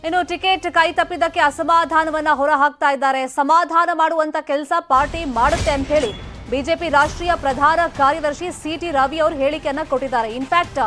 ಇನ್ನು ಟಿಕೆಟ್ ಕೈ ತಪ್ಪಿದ್ದಕ್ಕೆ ಅಸಮಾಧಾನವನ್ನ ಹೊರಹಾಕ್ತಾ ಇದ್ದಾರೆ. ಸಮಾಧಾನ ಮಾಡುವಂತ ಕೆಲಸ ಪಾರ್ಟಿ ಮಾಡುತ್ತೆ ಅಂತ ಹೇಳಿ ಬಿಜೆಪಿ ರಾಷ್ಟ್ರೀಯ ಪ್ರಧಾನ ಕಾರ್ಯದರ್ಶಿ ಸಿಟಿ ರವಿ ಅವರು ಹೇಳಿಕೆಯನ್ನ ಕೊಟ್ಟಿದ್ದಾರೆ. ಇನ್ಫ್ಯಾಕ್ಟ್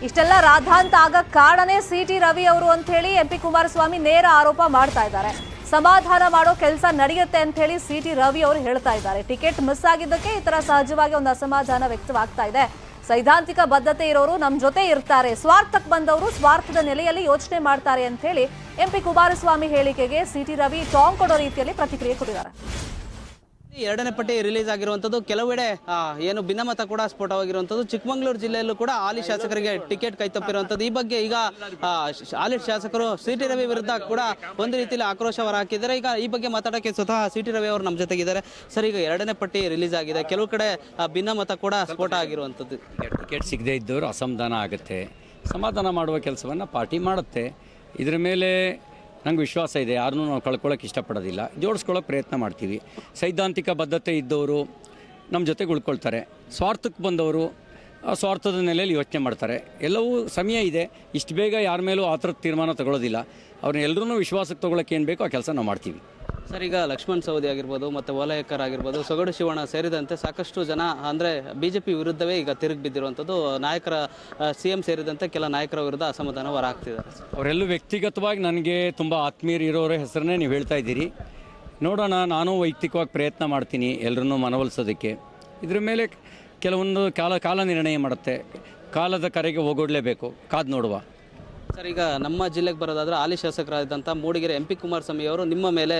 ಇಷ್ಟೆಲ್ಲ ರಾಧಾಂತ ಆಗಕ್ಕೆ ಕಾರಣನೇ ಸಿಟಿ ರವಿ ಅವರು ಅಂತ ಹೇಳಿ ಎಂಪಿ ಕುಮಾರಸ್ವಾಮಿ ನೇರ ಆರೋಪ ಮಾಡ್ತಾ ಇದ್ದಾರೆ. ಸಮಾಧಾನ ಮಾಡೋ ಕೆಲಸ ನಡೆಯುತ್ತೆ ಅಂತ ಹೇಳಿ ಸಿಟಿ ರವಿ ಅವರು ಹೇಳ್ತಾ ಇದ್ದಾರೆ. ಟಿಕೆಟ್ ಮಿಸ್ ಆಗಿದ್ದಕ್ಕೆ ಈ ತರ ಸಹಜವಾಗಿ ಒಂದು ಅಸಮಾಧಾನ ವ್ಯಕ್ತವಾಗ್ತಾ ಇದೆ. ಸೈದ್ಧಾಂತಿಕ ಬದ್ಧತೆ ಇರೋರು ನಮ್ಮ ಜೊತೆ ಇರ್ತಾರೆ, ಸ್ವಾರ್ಥಕ್ಕೆ ಬಂದವರು ಸ್ವಾರ್ಥದ ನೆಲೆಯಲ್ಲಿ ಯೋಚನೆ ಮಾಡ್ತಾರೆ ಅಂತ ಹೇಳಿ ಎಂಪಿ ಕುಮಾರಸ್ವಾಮಿ ಹೇಳಿಕೆಗೆ ಸಿಟಿ ರವಿ ಟಾಂಗ್ ಕೊಡೋ ರೀತಿಯಲ್ಲಿ ಪ್ರತಿಕ್ರಿಯೆ ಕೊಟ್ಟಿದ್ದಾರೆ. ಎರಡನೇ ಪಟ್ಟಿ ರಿಲೀಸ್ ಆಗಿರುವಂಥದ್ದು, ಕೆಲವೆಡೆ ಏನು ಭಿನ್ನಮತ ಕೂಡ ಸ್ಫೋಟವಾಗಿರುವಂಥದ್ದು. ಚಿಕ್ಕಮಗಳೂರು ಜಿಲ್ಲೆಯಲ್ಲೂ ಕೂಡ ಹಾಲಿ ಶಾಸಕರಿಗೆ ಟಿಕೆಟ್ ಕೈ ತಪ್ಪಿರುವಂಥದ್ದು. ಈ ಬಗ್ಗೆ ಈಗ ಹಾಲಿ ಶಾಸಕರು ಸಿಟಿ ರವಿ ವಿರುದ್ಧ ಕೂಡ ಒಂದು ರೀತಿಯಲ್ಲಿ ಆಕ್ರೋಶ ಹೊರಹಾಕಿದ್ದಾರೆ. ಈಗ ಈ ಬಗ್ಗೆ ಮಾತಾಡೋಕ್ಕೆ ಸ್ವತಃ ಸಿಟಿ ರವಿ ಅವರು ನಮ್ಮ ಜೊತೆಗಿದ್ದಾರೆ. ಸರ್, ಈಗ ಎರಡನೇ ಪಟ್ಟಿ ರಿಲೀಸ್ ಆಗಿದೆ, ಕೆಲವು ಕಡೆ ಭಿನ್ನಮತ ಕೂಡ ಸ್ಫೋಟ ಆಗಿರುವಂಥದ್ದು. ಟಿಕೆಟ್ ಸಿಗದೇ ಇದ್ದವರು ಅಸಮಾಧಾನ ಆಗುತ್ತೆ, ಸಮಾಧಾನ ಮಾಡುವ ಕೆಲಸವನ್ನು ಪಾರ್ಟಿ ಮಾಡುತ್ತೆ. ಇದರ ಮೇಲೆ ನಂಗೆ ವಿಶ್ವಾಸ ಇದೆ. ಯಾರನ್ನೂ ನಾವು ಕಳ್ಕೊಳ್ಳೋಕೆ ಇಷ್ಟಪಡೋದಿಲ್ಲ, ಜೋಡಿಸ್ಕೊಳ್ಳೋಕೆ ಪ್ರಯತ್ನ ಮಾಡ್ತೀವಿ. ಸೈದ್ಧಾಂತಿಕ ಬದ್ಧತೆ ಇದ್ದವರು ನಮ್ಮ ಜೊತೆಗೆ ಉಳ್ಕೊಳ್ತಾರೆ, ಸ್ವಾರ್ಥಕ್ಕೆ ಬಂದವರು ಸ್ವಾರ್ಥದ ನೆಲೆಯಲ್ಲಿ ಯೋಚನೆ ಮಾಡ್ತಾರೆ. ಎಲ್ಲವೂ ಸಮಯ ಇದೆ, ಇಷ್ಟು ಬೇಗ ಯಾರ ಮೇಲೂ ಆ ಥರದ ತೀರ್ಮಾನ ತಗೊಳ್ಳೋದಿಲ್ಲ. ಅವ್ರನ್ನೆಲ್ಲರೂ ವಿಶ್ವಾಸಕ್ಕೆ ತೊಗೊಳಕ್ಕೆ ಏನು ಬೇಕೋ ಆ ಕೆಲಸ ನಾವು ಮಾಡ್ತೀವಿ. ಸರ್, ಈಗ ಲಕ್ಷ್ಮಣ್ ಸವದಿ ಆಗಿರ್ಬೋದು ಮತ್ತು ವಲಯಕರ್ ಆಗಿರ್ಬೋದು, ಸೊಗಡು ಶಿವಣ್ಣ ಸೇರಿದಂತೆ ಸಾಕಷ್ಟು ಜನ ಅಂದರೆ ಬಿಜೆಪಿ ವಿರುದ್ಧವೇ ಈಗ ತಿರುಗಿ ಬಿದ್ದಿರುವಂಥದ್ದು. ನಾಯಕರ CM ಸೇರಿದಂತೆ ಕೆಲ ನಾಯಕರ ವಿರುದ್ಧ ಅಸಮಾಧಾನ ಹೊರಹಾಕ್ತಿದ್ದಾರೆ. ಅವರೆಲ್ಲೂ ವ್ಯಕ್ತಿಗತವಾಗಿ ನನಗೆ ತುಂಬ ಆತ್ಮೀಯರು ಇರೋರ ಹೆಸರನ್ನೇ ನೀವು ಹೇಳ್ತಾ ಇದ್ದೀರಿ. ನೋಡೋಣ, ನಾನು ವೈಯಕ್ತಿಕವಾಗಿ ಪ್ರಯತ್ನ ಮಾಡ್ತೀನಿ ಎಲ್ಲರನ್ನೂ ಮನವೊಲಿಸೋದಕ್ಕೆ. ಇದರ ಮೇಲೆ ಕೆಲವೊಂದು ಕಾಲ ನಿರ್ಣಯ ಮಾಡುತ್ತೆ. ಕಾಲದ ಕರೆಗೆ ಹೋಗೋಡ್ಲೇಬೇಕು, ಕಾದು ನೋಡುವ. ಸರ್, ಈಗ ನಮ್ಮ ಜಿಲ್ಲೆಗೆ ಬರೋದಾದ್ರೆ ಹಾಲಿ ಶಾಸಕರಾದಂಥ ಮೂಡಿಗೆರೆ ಎಂಪಿ ಕುಮಾರಸ್ವಾಮಿ ಅವರು ನಿಮ್ಮ ಮೇಲೆ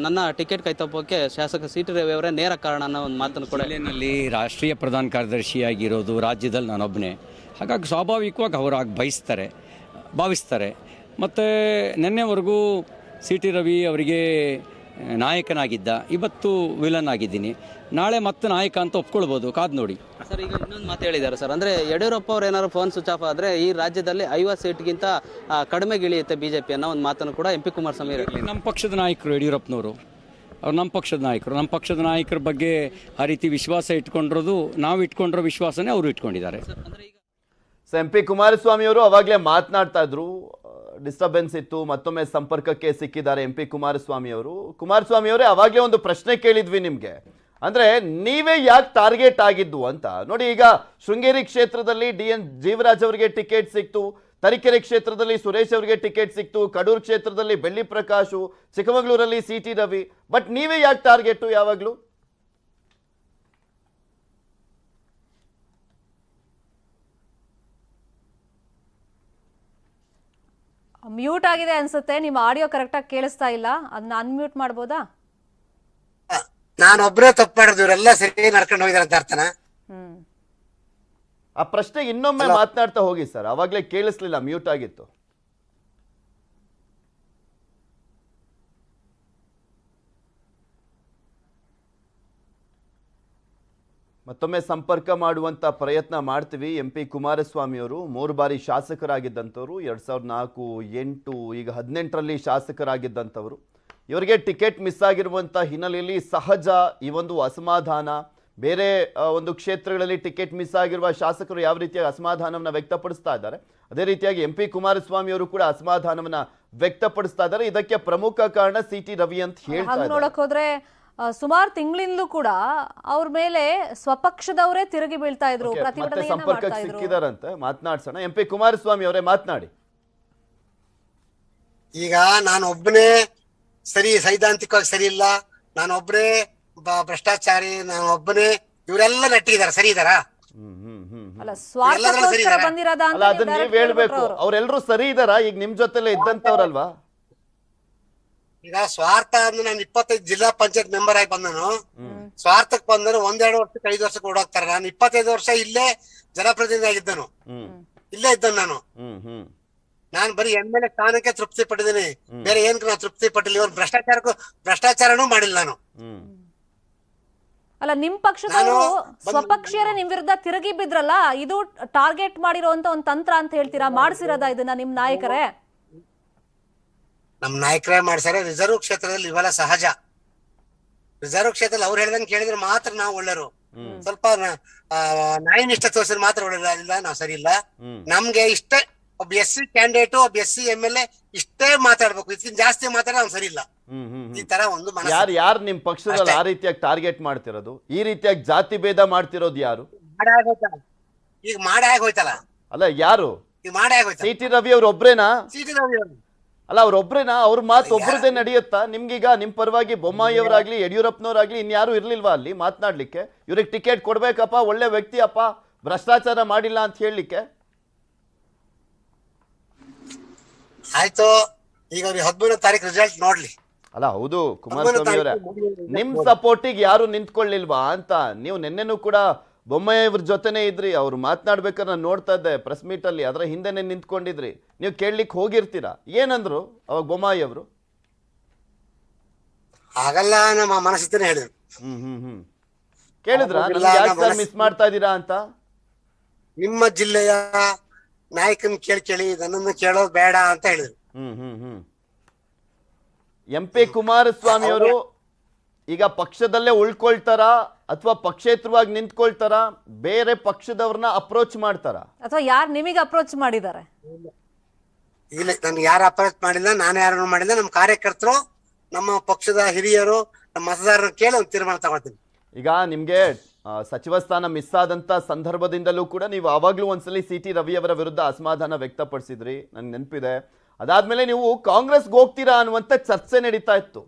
ನನ್ನ ಟಿಕೆಟ್ ಕೈ ತಪ್ಪೋಕ್ಕೆ ಶಾಸಕ ಸಿಟಿ ರವಿ ಅವರೇ ನೇರ ಕಾರಣ ಅನ್ನೋ ಒಂದು ಮಾತನ್ನು ಕೂಡ ಜಿಲ್ಲೆಯಲ್ಲಿ ರಾಷ್ಟ್ರೀಯ ಪ್ರಧಾನ ಕಾರ್ಯದರ್ಶಿಯಾಗಿರೋದು ರಾಜ್ಯದಲ್ಲಿ ನಾನೊಬ್ಬನೇ. ಹಾಗಾಗಿ ಸ್ವಾಭಾವಿಕವಾಗಿ ಅವರು ಭಾವಿಸ್ತಾರೆ. ಮತ್ತು ನಿನ್ನೆವರೆಗೂ ಸಿಟಿ ರವಿ ಅವರಿಗೆ ನಾಯಕನಾಗಿದ್ದ, ಇವತ್ತು ವಿಲನ್ ಆಗಿದ್ದೀನಿ. ನಾಳೆ ಮತ್ತೆ ನಾಯಕ ಅಂತ ಒಪ್ಕೊಳ್ಬೋದು, ಕಾದು ನೋಡಿ. ಸರ್, ಈಗ ಇನ್ನೊಂದು ಮಾತು ಹೇಳಿದ್ದಾರೆ ಸರ್, ಅಂದರೆ ಯಡಿಯೂರಪ್ಪ ಅವ್ರು ಏನಾದ್ರು ಫೋನ್ ಸ್ವಿಚ್ ಆಫ್ ಆದರೆ ಈ ರಾಜ್ಯದಲ್ಲಿ 50 ಸೀಟ್ಗಿಂತ ಕಡಿಮೆಗೆ ಇಳಿಯುತ್ತೆ ಬಿಜೆಪಿ ಅನ್ನೋ ಒಂದು ಮಾತನ್ನು ಕೂಡ ಎಂಪಿ ಕುಮಾರಸ್ವಾಮಿ ಹೇಳಿ. ನಮ್ಮ ಪಕ್ಷದ ನಾಯಕರು ಯಡಿಯೂರಪ್ಪನವರು, ಅವ್ರು ನಮ್ಮ ಪಕ್ಷದ ನಾಯಕರ ಬಗ್ಗೆ ಆ ರೀತಿ ವಿಶ್ವಾಸ ಇಟ್ಕೊಂಡಿರೋದು, ನಾವು ಇಟ್ಕೊಂಡಿರೋ ವಿಶ್ವಾಸನೇ ಅವರು ಇಟ್ಕೊಂಡಿದ್ದಾರೆ. ಸೊ ಎಂಪಿ ಕುಮಾರಸ್ವಾಮಿ ಅವರು ಅವಾಗಲೇ ಮಾತನಾಡ್ತಾ ಇದ್ರು, ಡಿಸ್ಟರ್ಬೆನ್ಸ್ ಇತ್ತು, ಮತ್ತೊಮ್ಮೆ ಸಂಪರ್ಕಕ್ಕೆ ಸಿಕ್ಕಿದ್ದಾರೆ ಎಂಪಿ ಕುಮಾರಸ್ವಾಮಿ ಅವರು. ಕುಮಾರಸ್ವಾಮಿ ಅವರೇ, ಅವಾಗಲೇ ಒಂದು ಪ್ರಶ್ನೆ ಕೇಳಿದ್ವಿ ನಿಮ್ಗೆ, ಅಂದ್ರೆ ನೀವೇ ಯಾಕೆ ಟಾರ್ಗೆಟ್ ಆಗಿದ್ದು ಅಂತ. ನೋಡಿ, ಈಗ ಶೃಂಗೇರಿ ಕ್ಷೇತ್ರದಲ್ಲಿ DN ಜೀವರಾಜ್ ಅವರಿಗೆ ಟಿಕೆಟ್ ಸಿಕ್ತು, ತರೀಕೆರೆ ಕ್ಷೇತ್ರದಲ್ಲಿ ಸುರೇಶ್ ಅವರಿಗೆ ಟಿಕೆಟ್ ಸಿಕ್ತು, ಕಡೂರು ಕ್ಷೇತ್ರದಲ್ಲಿ ಬೆಳ್ಳಿ ಪ್ರಕಾಶು, ಚಿಕ್ಕಮಗಳೂರಲ್ಲಿ ಸಿಟಿ ರವಿ. ಬಟ್ ನೀವೇ ಯಾಕೆ ಟಾರ್ಗೆಟ್ ಯಾವಾಗ್ಲೂ? ಮ್ಯೂಟ್ ಆಗಿದೆ ಅನ್ಸುತ್ತೆ, ನಿಮ್ಮ ಆಡಿಯೋ ಕರೆಕ್ಟಾಗಿ ಕೇಳಿಸ್ತಾ ಇಲ್ಲ, ಅದನ್ನ ಅನ್ಮ್ಯೂಟ್ ಮಾಡ್ಬೋದಾ? ನಾನೊಬ್ಬರೇ ತಪ್ಪು ಮಾಡಿದ್ರು, ಇವರೆಲ್ಲ ಸರಿ ನಡ್ಕೊಂಡು ಹೋಗಿದಾರೆ ಅಂತ ಅರ್ಥನಾ? ಆ ಪ್ರಶ್ನೆಗೆ ಇನ್ನೊಮ್ಮೆ ಮಾತನಾಡ್ತಾ ಹೋಗಿ ಸರ್, ಅವಾಗ್ಲೇ ಕೇಳಿಸ್ಲಿಲ್ಲ, ಮ್ಯೂಟ್ ಆಗಿತ್ತು. ಮತ್ತೊಮ್ಮೆ ಸಂಪರ್ಕ ಮಾಡುವಂತ ಪ್ರಯತ್ನ ಮಾಡ್ತೀವಿ. ಎಂಪಿ ಕುಮಾರಸ್ವಾಮಿ ಅವರು 3 ಬಾರಿ ಶಾಸಕರಾಗಿದ್ದಂಥವ್ರು, 2004, 8, ಈಗ 18ರಲ್ಲಿ ಶಾಸಕರಾಗಿದ್ದಂಥವ್ರು. ಇವರಿಗೆ ಟಿಕೆಟ್ ಮಿಸ್ ಆಗಿರುವಂಥ ಹಿನ್ನೆಲೆಯಲ್ಲಿ ಸಹಜ ಈ ಒಂದು ಅಸಮಾಧಾನ. ಬೇರೆ ಒಂದು ಕ್ಷೇತ್ರಗಳಲ್ಲಿ ಟಿಕೆಟ್ ಮಿಸ್ ಆಗಿರುವ ಶಾಸಕರು ಯಾವ ರೀತಿಯಾಗಿ ಅಸಮಾಧಾನವನ್ನು ವ್ಯಕ್ತಪಡಿಸ್ತಾ ಇದ್ದಾರೆ, ಅದೇ ರೀತಿಯಾಗಿ ಎಂಪಿ ಕುಮಾರಸ್ವಾಮಿ ಅವರು ಕೂಡ ಅಸಮಾಧಾನವನ್ನ ವ್ಯಕ್ತಪಡಿಸ್ತಾ ಇದ್ದಾರೆ. ಇದಕ್ಕೆ ಪ್ರಮುಖ ಕಾರಣ ಸಿಟಿ ರವಿ ಅಂತ ಹೇಳ್ತಾರೆ. ನೋಡಕ್ ಹೋದ್ರೆ ಸುಮಾರು ತಿಂಗಳಿಂದಲೂ ಕೂಡ ಅವ್ರ ಮೇಲೆ ಸ್ವಪಕ್ಷದವರೇ ತಿರುಗಿ ಬೀಳ್ತಾ ಇದ್ರು, ಮತ್ತೆ ಸಂಪರ್ಕಕ್ಕೆ ಸಿಕ್ಕಿದಾರಂತೆ. ಮಾತನಾಡ್ಸೋಣ. ಎಂಪಿ ಕುಮಾರಸ್ವಾಮಿ ಅವರೇ, ಮಾತನಾಡಿ. ಈಗ ನಾನು ಒಬ್ಬನೇ ಸರಿ, ಸೈದ್ಧಾಂತಿಕವಾಗಿ ಸರಿ ಇಲ್ಲ, ನಾನೊಬ್ಬನೇ ಭ್ರಷ್ಟಾಚಾರಿ, ನಾನೊಬ್ಬನೇ, ಇವರೆಲ್ಲ ನೆಟ್ಟಿದ್ದಾರೆ, ಸರಿ ಇದಾರಾ? ಅದನ್ನ ನೀವ್ ಹೇಳ್ಬೇಕು. ಅವ್ರೆಲ್ರು ಸರಿ ಇದಾರಾ? ಈಗ ನಿಮ್ ಜೊತೆಲೆ ಇದ್ದಂತವ್ರಲ್ವಾ? ಈಗ ಸ್ವಾರ್ಥ ಅಂದ್ರೆ ನಾನು 25 ಜಿಲ್ಲಾ ಪಂಚಾಯತ್ ಮೆಂಬರ್ ಆಗಿ ಬಂದನು. ಸ್ವಾರ್ಥಕ್ಕೆ ಬಂದನು 1-2 ವರ್ಷಕ್ಕೆ 5 ವರ್ಷಕ್ಕೆ ಓಡೋಗ್ತಾರೆ. ನಾನು 25 ವರ್ಷ ಇಲ್ಲೇ ಜನಪ್ರತಿನಿಧಿ ಆಗಿದ್ದನು, ಇಲ್ಲೇ ಇದ್ದನು. ನಾನು ಬರೀ MLA ಸ್ಥಾನಕ್ಕೆ ತೃಪ್ತಿ ಪಟ್ಟಿದ್ದೀನಿ, ಬೇರೆ ಏನಕ್ಕೆ ನಾನು ತೃಪ್ತಿ ಪಟ್ಟಿಲ್ಲ. ಇವ್ರು ಭ್ರಷ್ಟಾಚಾರನೂ ಮಾಡಿಲ್ಲ ನಾನು. ಅಲ್ಲ, ನಿಮ್ ಪಕ್ಷದವರು ಸ್ವಪಕ್ಷೀಯರೇ ನಿಮ್ ವಿರುದ್ಧ ತಿರುಗಿ ಬಿದ್ರಲ್ಲ, ಇದು ಟಾರ್ಗೆಟ್ ಮಾಡಿರುವಂತ ಒಂದು ತಂತ್ರ ಅಂತ ಹೇಳ್ತೀರಾ? ಮಾಡ್ಸಿರೋದ ಇದನ್ನ ನಿಮ್ ನಾಯಕರೇ? ನಮ್ ನಾಯಕರೇ ಮಾಡ್ಸಾರೆ. ರಿಸರ್ವ್ ಕ್ಷೇತ್ರದಲ್ಲಿ ಇವೆಲ್ಲ ಸಹಜ. ರಿಸರ್ವ್ ಕ್ಷೇತ್ರದಲ್ಲಿ ಅವ್ರು ಹೇಳ್ದಂಗೆ ಕೇಳಿದ್ರೆ ಮಾತ್ರ ನಾವು ಒಳ್ಳೆರು. ಸ್ವಲ್ಪ ನ್ಯಾಯ ನಿಷ್ಠೆ ತೋರಿಸಿದ್ರೆ ಮಾತ್ರ ಒಳ್ಳೆಲ್ಲ, ನಾವು ಸರಿ ಇಲ್ಲ. ನಮ್ಗೆ ಇಷ್ಟೇ ಒಬ್ಬ SC ಕ್ಯಾಂಡಿಡೇಟ್ ಒಬ್ಬ SC MLA ಇಷ್ಟೇ ಮಾತಾಡ್ಬೇಕು, ಇದಕ್ಕಿಂತ ಜಾಸ್ತಿ ಮಾತಾಡ ಅವ್ನು ಸರಿ ಇಲ್ಲ. ಈ ತರ ಒಂದು ಯಾರು ನಿಮ್ ಪಕ್ಷದಲ್ಲಿ ಆ ರೀತಿಯಾಗಿ ಟಾರ್ಗೆಟ್ ಮಾಡ್ತಿರೋದು, ಈ ರೀತಿಯಾಗಿ ಜಾತಿ ಭೇದ ಮಾಡ್ತಿರೋದು ಯಾರು? ಈಗ ಮಾಡೇ ಆಗೋಯ್ತಲ್ಲ. ಅಲ್ಲ ಯಾರು? ಈಗ ಮಾಡೇ ಆಗೋಯ್ತು. CT ರವಿ ಅವ್ರ ಒಬ್ರೇನಾ? CT ರವಿ ಅವರು ಅಲ್ಲ ಅವ್ರ ಒಬ್ರೇನಾ? ಅವ್ರ ಮಾತು ಒಬ್ರದೇ ನಡೆಯುತ್ತಾ? ನಿಮ್ಗೀಗ ನಿಮ್ ಪರವಾಗಿ ಬೊಮ್ಮಾಯಿ ಅವರಾಗ್ಲಿ ಯಡಿಯೂರಪ್ಪನವರಾಗ್ಲಿ ಇನ್ಯಾರು ಇರ್ಲಿಲ್ವಾ ಅಲ್ಲಿ ಮಾತನಾಡ್ಲಿಕ್ಕೆ? ಇವ್ರಿಗೆ ಟಿಕೆಟ್ ಕೊಡ್ಬೇಕಪ್ಪ, ಒಳ್ಳೆ ವ್ಯಕ್ತಿ ಅಪ್ಪ, ಭ್ರಷ್ಟಾಚಾರ ಮಾಡಿಲ್ಲ ಅಂತ ಹೇಳಲಿಕ್ಕೆ? ಆಯ್ತು, ಈಗ 13ನೇ ತಾರೀಕು ರಿಸಲ್ಟ್ ನೋಡ್ಲಿ. ಅಲ್ಲ ಹೌದು ಕುಮಾರಸ್ವಾಮಿ ಅವರೇ, ನಿಮ್ ಸಪೋರ್ಟಿಗೆ ಯಾರು ನಿಂತ್ಕೊಳ್ಳಿಲ್ವಾ ಅಂತ? ನೀವು ನಿನ್ನೆನೂ ಕೂಡ ಬೊಮ್ಮಾಯಿ ಅವ್ರ ಜೊತೆನೆ ಇದ್ರಿ, ಅವ್ರು ಮಾತನಾಡ್ಬೇಕಾದ್ರೆ ನಾನು ನೋಡ್ತಾ ಇದ್ದೆ ಪ್ರೆಸ್ ಮೀಟ್ ಅಲ್ಲಿ, ಅದರ ಹಿಂದೆನೆ ನಿಂತ್ಕೊಂಡಿದ್ರಿ. ನೀವು ಕೇಳಲಿಕ್ಕೆ ಹೋಗಿರ್ತೀರಾ, ಏನಂದ್ರು ಅವಾಗ ಬೊಮ್ಮಾಯಿ ಅವರು? ಆಗಲ್ಲ ನಮ್ಮ ಮನಸ್ಥಿತಿನೇ ಹೇಳಿದ್ರು. ಕೇಳಿದ್ರ ಮಿಸ್ ಮಾಡ್ತಾ ಇದ್ದೀರಾ ಅಂತ? ನಿಮ್ಮ ಜಿಲ್ಲೆಯ ನಾಯಕನ್ ಕೇಳಿ ನನ್ನನ್ನು ಕೇಳೋದು ಬೇಡ ಅಂತ ಹೇಳಿದ್ರು. MP ಕುಮಾರಸ್ವಾಮಿ ಅವರು ಈಗ ಪಕ್ಷದಲ್ಲೇ ಉಳ್ಕೊಳ್ತಾರ ಅಥವಾ ಪಕ್ಷೇತರವಾಗಿ ನಿಂತ್ಕೊಳ್ತಾರ, ಬೇರೆ ಪಕ್ಷದವ್ರನ್ನ ಅಪ್ರೋಚ್ ಮಾಡ್ತಾರ, ಅಥವಾ ಯಾರು ನಿಮಗೆ ಅಪ್ರೋಚ್ ಮಾಡಿದ್ದಾರೆ? ಇಲ್ಲ, ನನ್ಗೆ ಯಾರು ಅಪ್ರೋಚ್ ಮಾಡಿಲ್ಲ, ನಾನು ಯಾರನ್ನು ಮಾಡಿಲ್ಲ. ನಮ್ಮ ಕಾರ್ಯಕರ್ತರು, ನಮ್ಮ ಪಕ್ಷದ ಹಿರಿಯರು, ನಮ್ಮ ಮತದಾರರು ಕೇಳಿ ಒಂದು ತೀರ್ಮಾನ ತಗೊಳ್ತೀನಿ. ಈಗ ನಿಮ್ಗೆ ಸಚಿವ ಸ್ಥಾನ ಮಿಸ್ ಆದಂತ ಸಂದರ್ಭದಿಂದಲೂ ಕೂಡ ನೀವು ಆವಾಗ್ಲೂ ಒಂದ್ಸಲಿ CT ರವಿ ಅವರ ವಿರುದ್ಧ ಅಸಮಾಧಾನ ವ್ಯಕ್ತಪಡಿಸಿದ್ರಿ, ನನ್ಗೆ ನೆನಪಿದೆ. ಅದಾದ್ಮೇಲೆ ನೀವು ಕಾಂಗ್ರೆಸ್ಗೆ ಹೋಗ್ತೀರಾ ಅನ್ನುವಂತ ಚರ್ಚೆ ನಡೀತಾ ಇತ್ತು.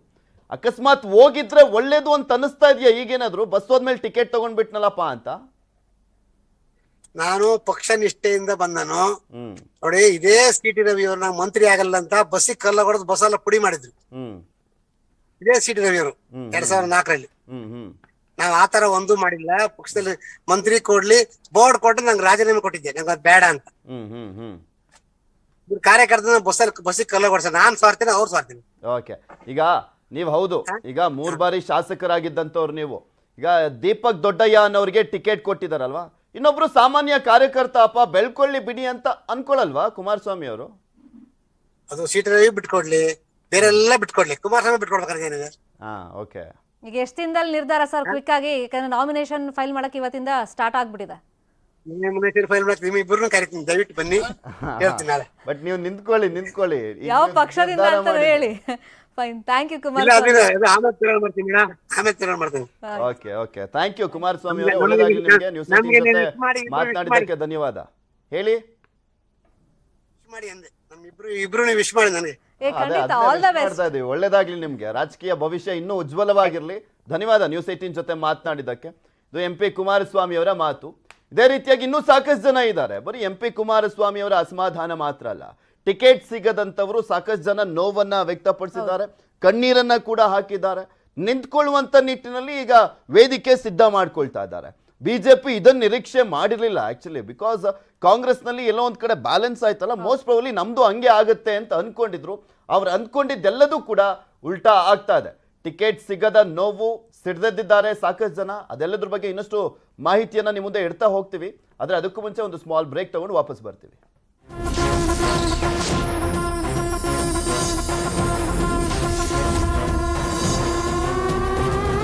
ಅಕಸ್ಮಾತ್ ಹೋಗಿದ್ರೆ ಒಳ್ಳೇದು ಅಂತ ಅನಿಸ್ತಾ ಇದೆಯಾ ಈಗೇನಾದ್ರು? ಬಸ್ ಹೋದ್ಮೇಲೆ ಟಿಕೆಟ್ ತಗೊಂಡ್ಬಿಟ್ನಲ್ಲಪ್ಪ ಅಂತ. ನಾನು ಪಕ್ಷ ನಿಷ್ಠೆಯಿಂದ ಬಂದನು ನೋಡಿ. ಇದೇ CT ರವಿ ಅವ್ರನ್ನ ಮಂತ್ರಿ ಆಗಲ್ಲ ಅಂತ ಬಸ್ಸಿಗೆ ಕಲ್ಲ ಹೊಡೆದು ಬಸ್ಸೆಲ್ಲ ಪುಡಿ ಮಾಡಿದ್ರು. ಇದೇ CT ರವಿ ಅವರು 2004ರಲ್ಲಿ. ನಾವ್ ಆತರ ಒಂದು ಮಾಡಿಲ್ಲ. ಪಕ್ಷದಲ್ಲಿ ಮಂತ್ರಿ ಕೊಡ್ಲಿ, ಬೋರ್ಡ್ ಕೊಟ್ಟು ನಂಗೆ ರಾಜೀನಾಮೆ ಕೊಟ್ಟಿದ್ದೆ, ನಂಗೆ ಅದ್ ಬೇಡ ಅಂತ. ಕಾರ್ಯಕರ್ತ ಬಸ್ಸಿಗೆ ಕಲ್ಲ ಹೊಡ್ಸ, ನಾನ್ ಸ್ವಾರ್ಥಿನ ಅವ್ರು ಸ್ವಾರ್ಥಿನ. ಓಕೆ, ಈಗ ನೀವು ಹೌದು, ಈಗ 3 ಬಾರಿ ಶಾಸಕರಾಗಿದ್ದಂತವ್ರು ನೀವು. ಈಗ ದೀಪಕ್ ದೊಡ್ಡಯ್ಯ ಅನ್ನೋರಿಗೆ ಟಿಕೆಟ್ ಕೊಟ್ಟಿದಾರಲ್ವಾ, ಇನ್ನೊಬ್ರು ಸಾಮಾನ್ಯ ಕಾರ್ಯಕರ್ತ ಅಪ್ಪ ಬೆಳ್ಕೊಳ್ಳಿ ಬಿಡಿ ಅಂತ ಅನ್ಕೊಳಲ್ವಾ ಕುಮಾರಸ್ವಾಮಿ ಅವರು? ಅದು CT ರವಿ ಬಿಟ್ಕೊಡ್ಲಿ, ಬೇರೆಲ್ಲ ಬಿಟ್ಕೊಡ್ಲಿ, ಕುಮಾರಸ್ವಾಮಿ ಬಿಟ್ಕೊಡ್ಬೇಕಾದ್ರೆ. ಓಕೆ, ಈಗ ಎಷ್ಟು ದಿನದಲ್ಲಿ ನಿರ್ಧಾರ ಸರ್? ಕ್ವಿಕ್ ಆಗಿ, ಯಾಕಂದ್ರೆ ನಾಮಿನೇಷನ್ ಫೈಲ್ ಮಾಡಕ್ಕೆ ಇವತ್ತಿಂದ ಸ್ಟಾರ್ಟ್ ಆಗ್ಬಿಟ್ಟಿದೆ. ಫೈಲ್ ಮಾಡಕ್ಕೆ ನಿಮ್ಮ ಇಬ್ಬರನ್ನು ಕರಿತೀನಿ, ದಯವಿಟ್ಟು ಬನ್ನಿ, ಹೇಳ್ತೀನಿ ನಾಳೆ. ಬಟ್ ನೀವು ನಿಂತ್ಕೊಳ್ಳಿ ಯಾವ ಪಕ್ಷದಿಂದ ಅಂತ ಹೇಳಿ. Fine, thank you Kumar. Okay okay, thank you Kumaraswamy ಅವರೇ, ಒಳ್ಳೆದಾಗಲಿ ನಿಮಗೆ. ನ್ಯೂಸ್ 18 ಜೊತೆ ಮಾತನಾಡಿದ್ದಕ್ಕೆ ಧನ್ಯವಾದ. ಹೇಳಿ ಮಾಡಿ ಅಂದೆ, ಇಬ್ರು ವಿಶ್ ಮಾಡಿ ನನಗೆ. ಒಳ್ಳೇದಾಗ್ಲಿ ನಿಮ್ಗೆ, ರಾಜಕೀಯ ಭವಿಷ್ಯ ಇನ್ನೂ ಉಜ್ವಲವಾಗಿರ್ಲಿ. ಧನ್ಯವಾದ ನ್ಯೂಸ್ 18 ಜೊತೆ ಮಾತನಾಡಿದ್ದಕ್ಕೆ. ಇದು MP ಕುಮಾರಸ್ವಾಮಿ ಅವರ ಮಾತು. ಇದೇ ರೀತಿಯಾಗಿ ಇನ್ನೂ ಸಾಕಷ್ಟು ಜನ ಇದ್ದಾರೆ. ಬರೀ MP ಕುಮಾರಸ್ವಾಮಿ ಅವರ ಅಸಮಾಧಾನ ಮಾತ್ರ ಅಲ್ಲ, ಟಿಕೆಟ್ ಸಿಗದಂತವರು ಸಾಕಷ್ಟು ಜನ ನೋವನ್ನ ವ್ಯಕ್ತಪಡಿಸಿದ್ದಾರೆ, ಕಣ್ಣೀರನ್ನ ಕೂಡ ಹಾಕಿದ್ದಾರೆ. ನಿಂತ್ಕೊಳ್ಳುವಂತ ನಿಟ್ಟಿನಲ್ಲಿ ಈಗ ವೇದಿಕೆ ಸಿದ್ಧ ಮಾಡ್ಕೊಳ್ತಾ ಇದ್ದಾರೆ. ಬಿಜೆಪಿ ಇದನ್ನ ನಿರೀಕ್ಷೆ ಮಾಡಿರ್ಲಿಲ್ಲ ಆಕ್ಚುಲಿ, ಬಿಕಾಸ್ ಕಾಂಗ್ರೆಸ್ ನಲ್ಲಿ ಎಲ್ಲೋ ಒಂದ್ ಕಡೆ ಬ್ಯಾಲೆನ್ಸ್ ಆಯ್ತಲ್ಲ, ಮೋಸ್ಟ್ ಪ್ರಾಬಬ್ಲಿ ನಮ್ದು ಹಂಗೆ ಆಗುತ್ತೆ ಅಂತ ಅನ್ಕೊಂಡಿದ್ರು. ಅವ್ರು ಅನ್ಕೊಂಡಿದ್ದೆಲ್ಲದೂ ಕೂಡ ಉಲ್ಟಾ ಆಗ್ತಾ ಇದೆ. ಟಿಕೆಟ್ ಸಿಗದ ನೋವು ಸಿಡ್ದಿದ್ದಾರೆ ಸಾಕಷ್ಟು ಜನ. ಅದೆಲ್ಲದ್ರ ಬಗ್ಗೆ ಇನ್ನಷ್ಟು ಮಾಹಿತಿಯನ್ನ ನಿಮ್ಮ ಮುಂದೆ ಇಡ್ತಾ ಹೋಗ್ತೀವಿ. ಆದ್ರೆ ಅದಕ್ಕೂ ಮುಂಚೆ ಒಂದು ಸ್ಮಾಲ್ ಬ್ರೇಕ್ ತಗೊಂಡು ವಾಪಸ್ ಬರ್ತೀವಿ.